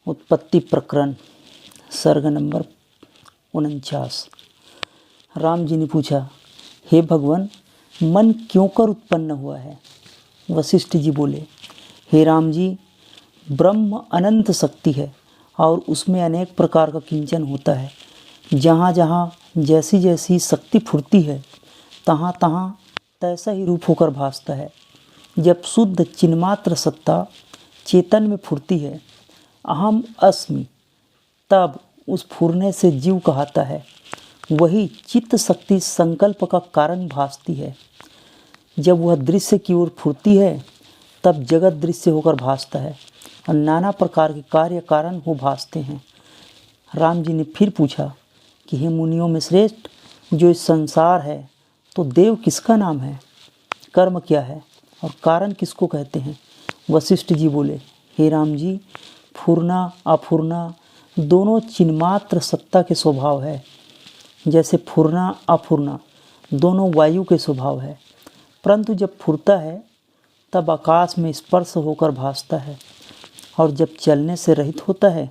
उत्पत्ति प्रकरण सर्ग नंबर 49। राम जी ने पूछा, हे भगवान, मन क्यों कर उत्पन्न हुआ है? वशिष्ठ जी बोले, हे राम जी, ब्रह्म अनंत शक्ति है और उसमें अनेक प्रकार का किंचन होता है। जहाँ जहाँ जैसी जैसी शक्ति फुरती है, तहाँ तहाँ तैसा ही रूप होकर भासता है। जब शुद्ध चिन्मात्र सत्ता चेतन में फुरती है, अहम अस्मि, तब उस फुरने से जीव कहता है। वही चित्त शक्ति संकल्प का कारण भासती है। जब वह दृश्य की ओर फुरती है, तब जगत दृश्य होकर भासता है और नाना प्रकार के कार्य कारण हो भासते हैं। राम जी ने फिर पूछा कि हे मुनियों में श्रेष्ठ, जो इस संसार है तो देव किसका नाम है? कर्म क्या है और कारण किसको कहते हैं? वशिष्ठ जी बोले, हे राम जी, फुरना अफुरना दोनों चिन्मात्र सत्ता के स्वभाव है। जैसे फुरना अफुरना दोनों वायु के स्वभाव है, परंतु जब फुरता है तब आकाश में स्पर्श होकर भासता है और जब चलने से रहित होता है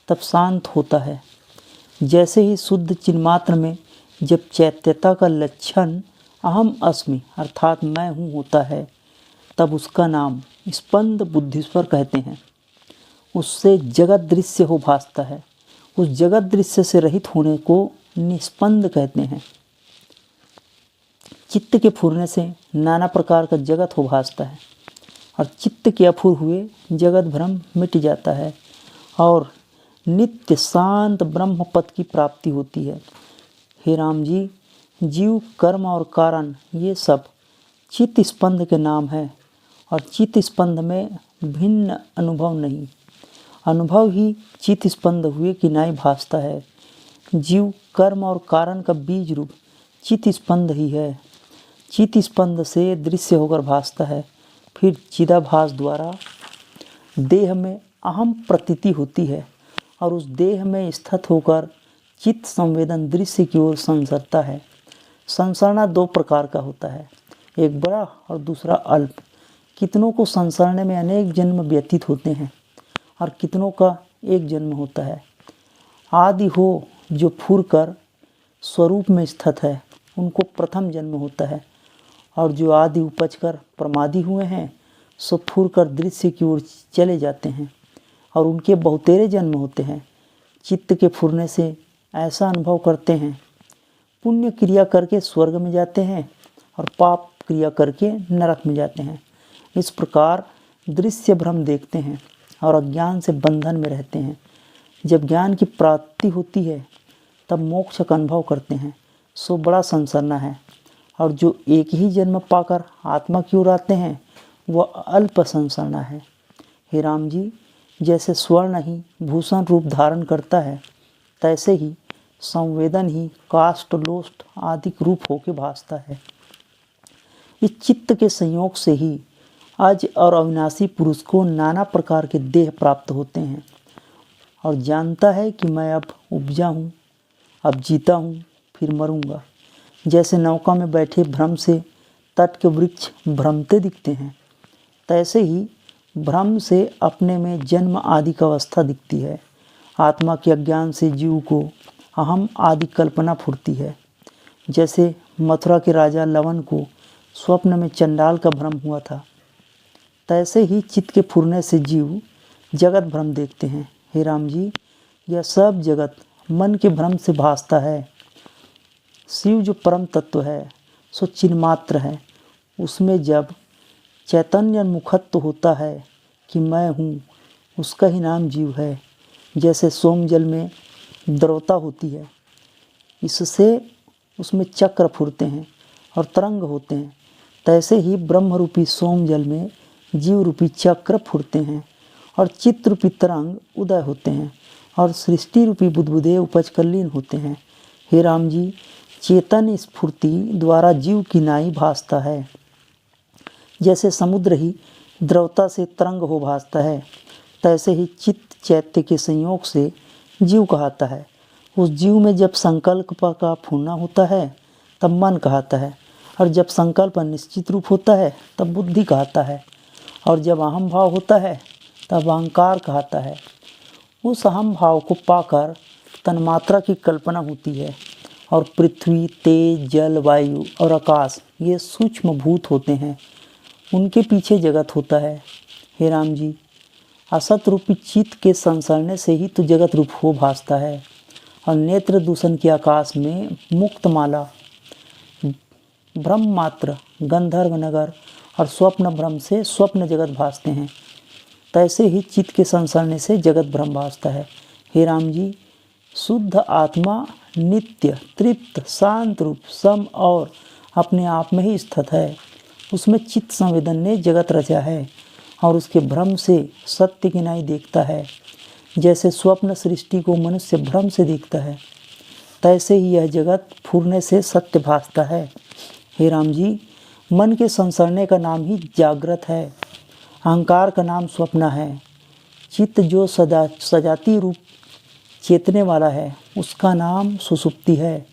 तब शांत होता है। जैसे ही शुद्ध चिन्मात्र में जब चैत्यता का लक्षण अहम अस्मि अर्थात मैं हूँ होता है, तब उसका नाम स्पंद बुद्धिस्वर कहते हैं। उससे जगत दृश्य हो भासता है। उस जगत दृश्य से रहित होने को निस्पंद कहते हैं। चित्त के फुरने से नाना प्रकार का जगत हो भासता है और चित्त के अफुर हुए जगत भ्रम मिट जाता है और नित्य शांत ब्रह्म पद की प्राप्ति होती है। हे राम जी, जीव कर्म और कारण ये सब चित्त स्पंद के नाम है और चित्त स्पंद में भिन्न अनुभव नहीं। अनुभव ही चित्त स्पंद हुए कि नाई भासता है। जीव कर्म और कारण का बीज रूप चित्त स्पंद ही है। चित्त स्पंद से दृश्य होकर भासता है। फिर चिदाभास द्वारा देह में अहम प्रतीति होती है और उस देह में स्थित होकर चित्त संवेदन दृश्य की ओर संसरता है। संसरना दो प्रकार का होता है, एक बड़ा और दूसरा अल्प। कितनों को संसरने में अनेक जन्म व्यतीत होते हैं और कितनों का एक जन्म होता है। आदि हो जो फूर कर स्वरूप में स्थित है, उनको प्रथम जन्म होता है, और जो आदि उपज कर प्रमादी हुए हैं सो फूर कर दृश्य की ओर चले जाते हैं और उनके बहुतेरे जन्म होते हैं। चित्त के फुरने से ऐसा अनुभव करते हैं। पुण्य क्रिया करके स्वर्ग में जाते हैं और पाप क्रिया करके नरक में जाते हैं। इस प्रकार दृश्य भ्रम देखते हैं और अज्ञान से बंधन में रहते हैं। जब ज्ञान की प्राप्ति होती है तब मोक्ष का अनुभव करते हैं, सो बड़ा संसरना है। और जो एक ही जन्म पाकर आत्मा की ओर आते हैं वह अल्प संसरना है। हे राम जी, जैसे स्वर्ण ही भूषण रूप धारण करता है, तैसे ही संवेदन ही काष्ठ लोष्ट आदि रूप होकर भासता है। इस चित्त के संयोग से ही अज और अविनाशी पुरुष को नाना प्रकार के देह प्राप्त होते हैं और जानता है कि मैं अब उपजा हूँ, अब जीता हूँ, फिर मरूंगा। जैसे नौका में बैठे भ्रम से तट के वृक्ष भ्रमते दिखते हैं, तैसे ही भ्रम से अपने में जन्म आदि का अवस्था दिखती है। आत्मा के अज्ञान से जीव को अहम आदि कल्पना फुरती है। जैसे मथुरा के राजा लवन को स्वप्न में चंडाल का भ्रम हुआ था, तैसे ही चित्त के फुरने से जीव जगत भ्रम देखते हैं। हे राम जी, यह सब जगत मन के भ्रम से भासता है। शिव जो परम तत्व है सो चिन्मात्र है। उसमें जब चैतन्य मुखत्व होता है कि मैं हूँ, उसका ही नाम जीव है। जैसे सोम जल में द्रवता होती है, इससे उसमें चक्र फुरते हैं और तरंग होते हैं, तैसे ही ब्रह्म रूपी सोम जल में जीव रूपी चक्र फुरते हैं और चित्त रूपी तरंग उदय होते हैं और सृष्टि रूपी बुदबुदे उपज कर लीन होते हैं। हे राम जी, चेतन स्फूर्ति द्वारा जीव की नाई भासता है। जैसे समुद्र ही द्रवता से तरंग हो भासता है, तैसे ही चित्त चैत्य के संयोग से जीव कहता है। उस जीव में जब संकल्प का फूलना होता है तब मन कहता है, और जब संकल्प निश्चित रूप होता है तब बुद्धि कहता है, और जब अहम भाव होता है तब अहंकार कहता है। उस अहम भाव को पाकर तन्मात्रा की कल्पना होती है और पृथ्वी, तेज, जल, वायु और आकाश ये सूक्ष्म भूत होते हैं, उनके पीछे जगत होता है। हे राम जी, असत रूपी चित्त के संसरने से ही तो जगत रूप हो भासता है और नेत्र दूषण के आकाश में मुक्त माला, ब्रह्म मात्र, गंधर्व नगर और स्वप्न भ्रम से स्वप्न जगत भासते हैं। तैसे ही चित्त के संसरने से जगत भ्रम भासता है। हे राम जी, शुद्ध आत्मा नित्य, तृप्त, शांत रूप, सम और अपने आप में ही स्थित है। उसमें चित्त संवेदन ने जगत रचा है और उसके भ्रम से सत्य की नाई देखता है। जैसे स्वप्न सृष्टि को मनुष्य भ्रम से देखता है, तैसे ही यह जगत फूरने से सत्य भासता है। हे राम जी, मन के संसरने का नाम ही जागृत है, अहंकार का नाम स्वप्न है। चित्त जो सजाती रूप चेतने वाला है, उसका नाम सुषुप्ति है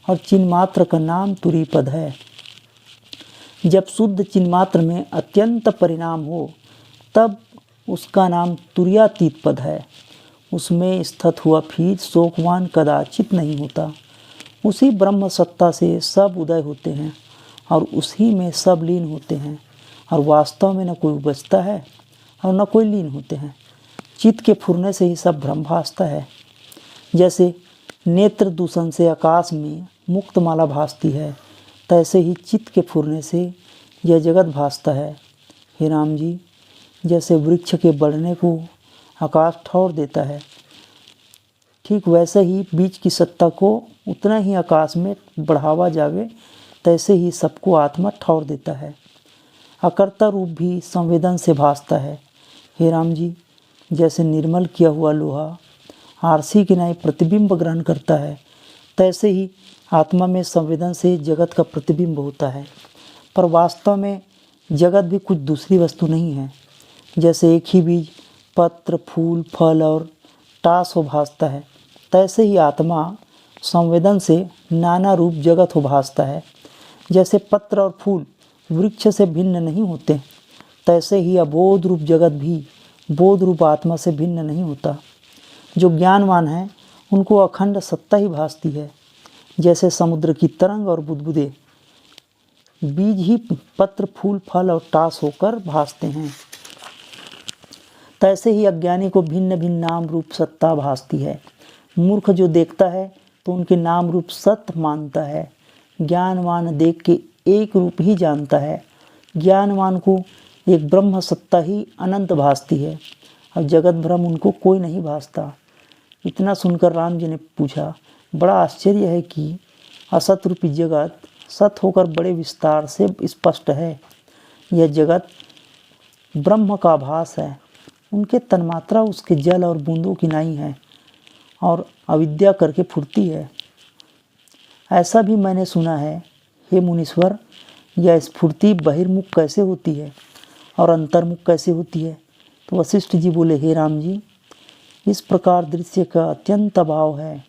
और चिन्मात्र का नाम तुरीपद है। जब शुद्ध चिन्मात्र में अत्यंत परिणाम हो, तब उसका नाम तुर्यातीत पद है। उसमें स्थित हुआ फिर शोकवान कदाचित नहीं होता। उसी ब्रह्म सत्ता से सब उदय होते हैं और उसी में सब लीन होते हैं और वास्तव में न कोई उपजता है और न कोई लीन होते हैं। चित्त के फुरने से ही सब भ्रम भासता है। जैसे नेत्र दूषण से आकाश में मुक्त माला भासती है, तैसे ही चित्त के फुरने से यह जगत भासता है। हे राम जी, जैसे वृक्ष के बढ़ने को आकाश ठौर देता है, ठीक वैसे ही बीज की सत्ता को उतना ही आकाश में बढ़ावा जावे, तैसे ही सबको आत्मा ठौर देता है। अकर्ता रूप भी संवेदन से भासता है। हे राम जी, जैसे निर्मल किया हुआ लोहा आरसी की नाई प्रतिबिंब ग्रहण करता है, तैसे ही आत्मा में संवेदन से जगत का प्रतिबिंब होता है। पर वास्तव में जगत भी कुछ दूसरी वस्तु नहीं है। जैसे एक ही बीज पत्र, फूल, फल और टास हो भासता है, तैसे ही आत्मा संवेदन से नाना रूप जगत हो भासता है। जैसे पत्र और फूल वृक्ष से भिन्न नहीं होते, तैसे ही अबोध रूप जगत भी बोध रूप आत्मा से भिन्न नहीं होता। जो ज्ञानवान है उनको अखंड सत्ता ही भासती है। जैसे समुद्र की तरंग और बुदबुदे बीज ही पत्र, फूल, फल और टास होकर भासते हैं, तैसे ही अज्ञानी को भिन्न भिन्न नाम रूप सत्ता भासती है। मूर्ख जो देखता है तो उनके नाम रूप सत्य मानता है। ज्ञानवान देख के एक रूप ही जानता है। ज्ञानवान को एक ब्रह्म सत्ता ही अनंत भासती है और जगत भ्रम उनको कोई नहीं भासता। इतना सुनकर राम जी ने पूछा, बड़ा आश्चर्य है कि असत रूपी जगत सत होकर बड़े विस्तार से स्पष्ट है। यह जगत ब्रह्म का आभास है। उनके तन्मात्रा उसके जल और बूंदों की नाई है और अविद्या करके फुरती है। ऐसा भी मैंने सुना है। हे मुनीश्वर, यह स्फूर्ति बहिर्मुख कैसे होती है और अंतर्मुख कैसे होती है? तो वशिष्ठ जी बोले, हे राम जी, इस प्रकार दृश्य का अत्यंत अभाव है।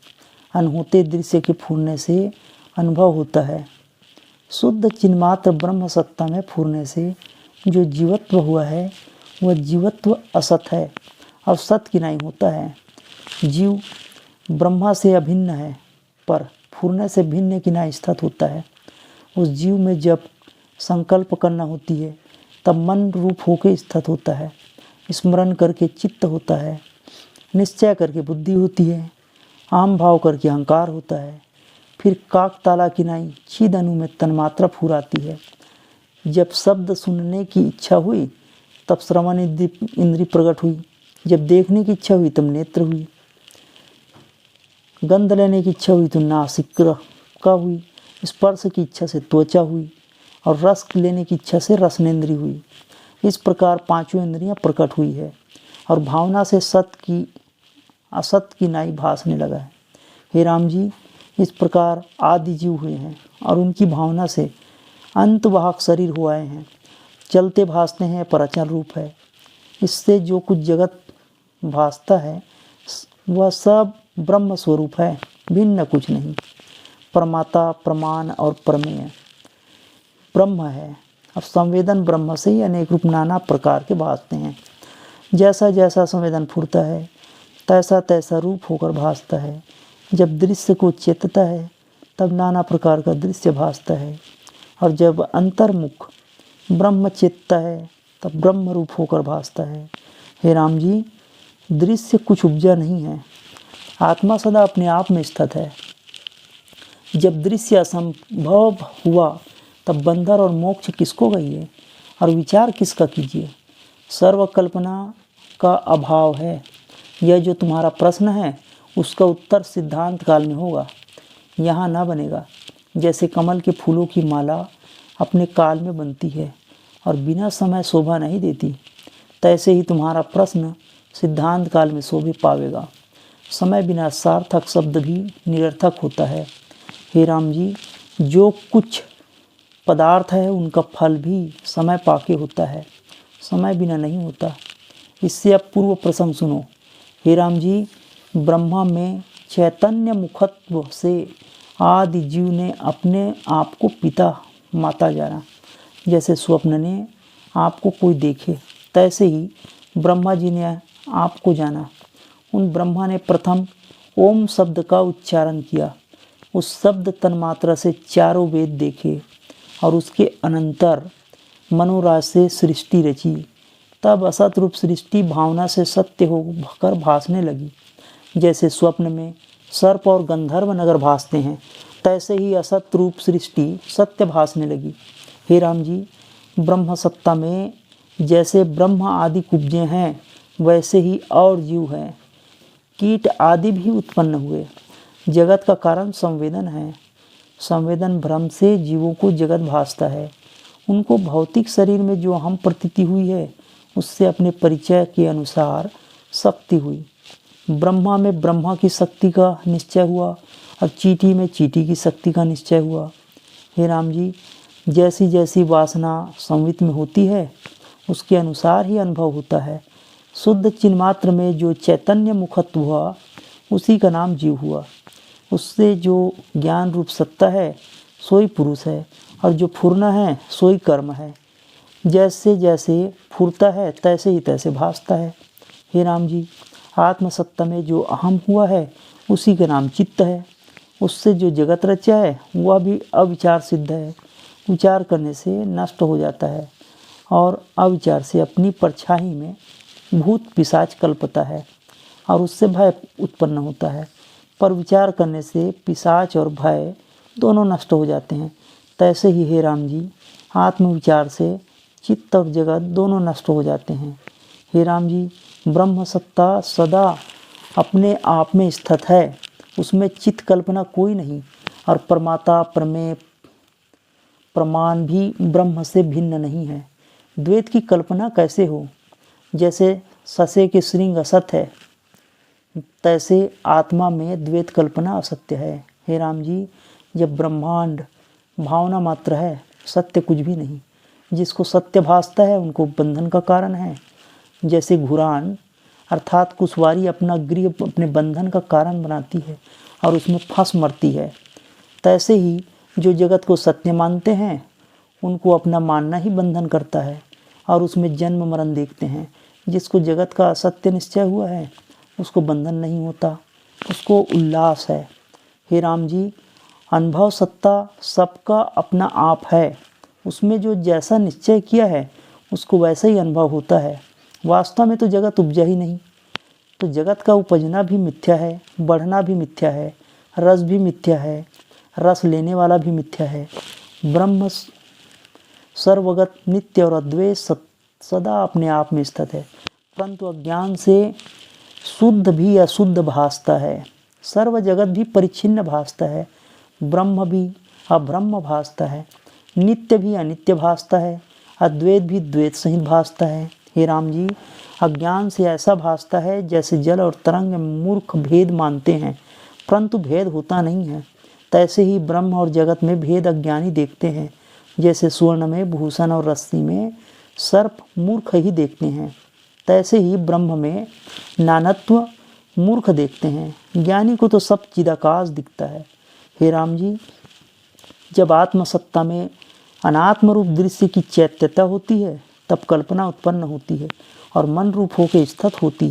अनहोते दृश्य के फूरने से अनुभव होता है। शुद्ध चिन्मात्र ब्रह्म सत्ता में फूरने से जो जीवत्व हुआ है, वह जीवत्व असत है और सत की नहीं होता है। जीव ब्रह्मा से अभिन्न है, पर फूरने से भिन्न की ना स्थित होता है। उस जीव में जब संकल्प करना होती है, तब मन रूप होकर स्थित होता है। स्मरण करके चित्त होता है, निश्चय करके बुद्धि होती है, आम भाव करके अहंकार होता है। फिर काक ताला की नाई छिद अनु में तन्मात्रा फुराती है। जब शब्द सुनने की इच्छा हुई, तब श्रवण इंद्री प्रकट हुई। जब देखने की इच्छा हुई, तब नेत्र हुई। गंध लेने की इच्छा हुई तो नासिका हुई। स्पर्श की इच्छा से त्वचा हुई और रस लेने की इच्छा से रसनेन्द्रिय हुई। इस प्रकार पांचों इंद्रियां प्रकट हुई है और भावना से सत की असत की नाई भासने लगा है। हे राम जी, इस प्रकार आदि जीव हुए हैं और उनकी भावना से अंतवाहक शरीर हुए हैं। चलते भासते हैं पर अचल रूप है। इससे जो कुछ जगत भासता है वह सब ब्रह्म स्वरूप है, भिन्न कुछ नहीं। प्रमाता, प्रमाण और प्रमेय ब्रह्म है। अब संवेदन ब्रह्म से ही अनेक रूप नाना प्रकार के भासते हैं। जैसा जैसा संवेदन फूरता है, तैसा तैसा रूप होकर भासता है। जब दृश्य को चेतता है तब नाना प्रकार का दृश्य भासता है, और जब अंतर्मुख ब्रह्म चेतता है तब ब्रह्म रूप होकर भासता है। हे राम जी, दृश्य कुछ उपजा नहीं है, आत्मा सदा अपने आप में स्थित है। जब दृश्य असंभव हुआ तब बंधन और मोक्ष किसको कहिए और विचार किसका कीजिए। सर्वकल्पना का अभाव है। यह जो तुम्हारा प्रश्न है उसका उत्तर सिद्धांत काल में होगा, यहाँ न बनेगा। जैसे कमल के फूलों की माला अपने काल में बनती है और बिना समय शोभा नहीं देती, तैसे ही तुम्हारा प्रश्न सिद्धांत काल में शोभा पावेगा। समय बिना सार्थक शब्द भी निरर्थक होता है। हे राम जी, जो कुछ पदार्थ है उनका फल भी समय पाके होता है, समय बिना नहीं होता। इससे अब पूर्व प्रसंग सुनो। हे राम जी, ब्रह्मा में चैतन्य मुखत्व से आदि जीव ने अपने आप को पिता माता जाना। जैसे स्वप्न ने आपको कोई देखे, तैसे ही ब्रह्मा जी ने आपको जाना। उन ब्रह्मा ने प्रथम ओम शब्द का उच्चारण किया। उस शब्द तन्मात्रा से चारों वेद देखे और उसके अनंतर मनोराज से सृष्टि रची। तब असत रूप सृष्टि भावना से सत्य होकर भासने लगी। जैसे स्वप्न में सर्प और गंधर्व नगर भासते हैं, तैसे ही असत रूप सृष्टि सत्य भासने लगी। हे राम जी, ब्रह्म सत्ता में जैसे ब्रह्म आदि कुब्जे हैं, वैसे ही और जीव हैं। कीट आदि भी उत्पन्न हुए। जगत का कारण संवेदन है। संवेदन भ्रम से जीवों को जगत भासता है। उनको भौतिक शरीर में जो हम प्रतीति हुई है, उससे अपने परिचय के अनुसार शक्ति हुई। ब्रह्मा में ब्रह्मा की शक्ति का निश्चय हुआ और चींटी में चींटी की शक्ति का निश्चय हुआ। हे राम जी, जैसी जैसी वासना संवित में होती है, उसके अनुसार ही अनुभव होता है। शुद्ध चिन्मात्र में जो चैतन्य मुखत्व हुआ, उसी का नाम जीव हुआ। उससे जो ज्ञान रूप सत्ता है, सोई पुरुष है, और जो फुरना है सोई कर्म है। जैसे जैसे फुरता है तैसे ही तैसे भासता है। हे राम जी, आत्मसत्ता में जो अहम हुआ है, उसी का नाम चित्त है। उससे जो जगत रचा है वह भी अविचार सिद्ध है। विचार करने से नष्ट हो जाता है और अविचार से अपनी परछाई में भूत पिशाच कल्पता है और उससे भय उत्पन्न होता है। पर विचार करने से पिशाच और भय दोनों नष्ट हो जाते हैं। तैसे ही हे राम जी, आत्मविचार से चित्त और जगत दोनों नष्ट हो जाते हैं। हे राम जी, ब्रह्म सत्ता सदा अपने आप में स्थित है। उसमें चित्त कल्पना कोई नहीं, और प्रमाता प्रमेय प्रमाण भी ब्रह्म से भिन्न नहीं है। द्वैत की कल्पना कैसे हो? जैसे ससे के श्रृंग असत है, तैसे आत्मा में द्वैत कल्पना असत्य है। हे राम जी, जब ब्रह्मांड भावना मात्र है, सत्य कुछ भी नहीं। जिसको सत्य भासता है उनको बंधन का कारण है। जैसे घुरान अर्थात कुशवारी अपना गृह अपने बंधन का कारण बनाती है और उसमें फंस मरती है, तैसे ही जो जगत को सत्य मानते हैं उनको अपना मानना ही बंधन करता है और उसमें जन्म मरण देखते हैं। जिसको जगत का असत्य निश्चय हुआ है उसको बंधन नहीं होता, उसको उल्लास है। हे राम जी, अनुभव सत्ता सबका अपना आप है। उसमें जो जैसा निश्चय किया है उसको वैसा ही अनुभव होता है। वास्तव में तो जगत उपजा ही नहीं, तो जगत का उपजना भी मिथ्या है, बढ़ना भी मिथ्या है, रस भी मिथ्या है, रस लेने वाला भी मिथ्या है। ब्रह्म सर्वगत नित्य और अद्वैत सदा अपने आप में स्थित है, परंतु अज्ञान से शुद्ध भी अशुद्ध भासता है। सर्व जगत भी परिच्छिन्न भासता है, ब्रह्म भी अब्रह्म भासता है, नित्य भी अनित्य भासता है, अद्वैत भी द्वैत सहित भासता है। हे राम जी, अज्ञान से ऐसा भासता है जैसे जल और तरंग मूर्ख भेद मानते हैं, परंतु भेद होता नहीं है। तैसे ही ब्रह्म और जगत में भेद अज्ञानी देखते हैं। जैसे स्वर्ण में भूषण और रस्सी में सर्प मूर्ख ही देखते हैं, तैसे ही ब्रह्म में नानत्व मूर्ख देखते हैं। ज्ञानी को तो सब चिदाकाश दिखता है। हे राम जी, जब आत्मसत्ता में अनात्म रूप दृश्य की चैत्यता होती है तब कल्पना उत्पन्न होती है और मन रूप होकर स्थित होती है।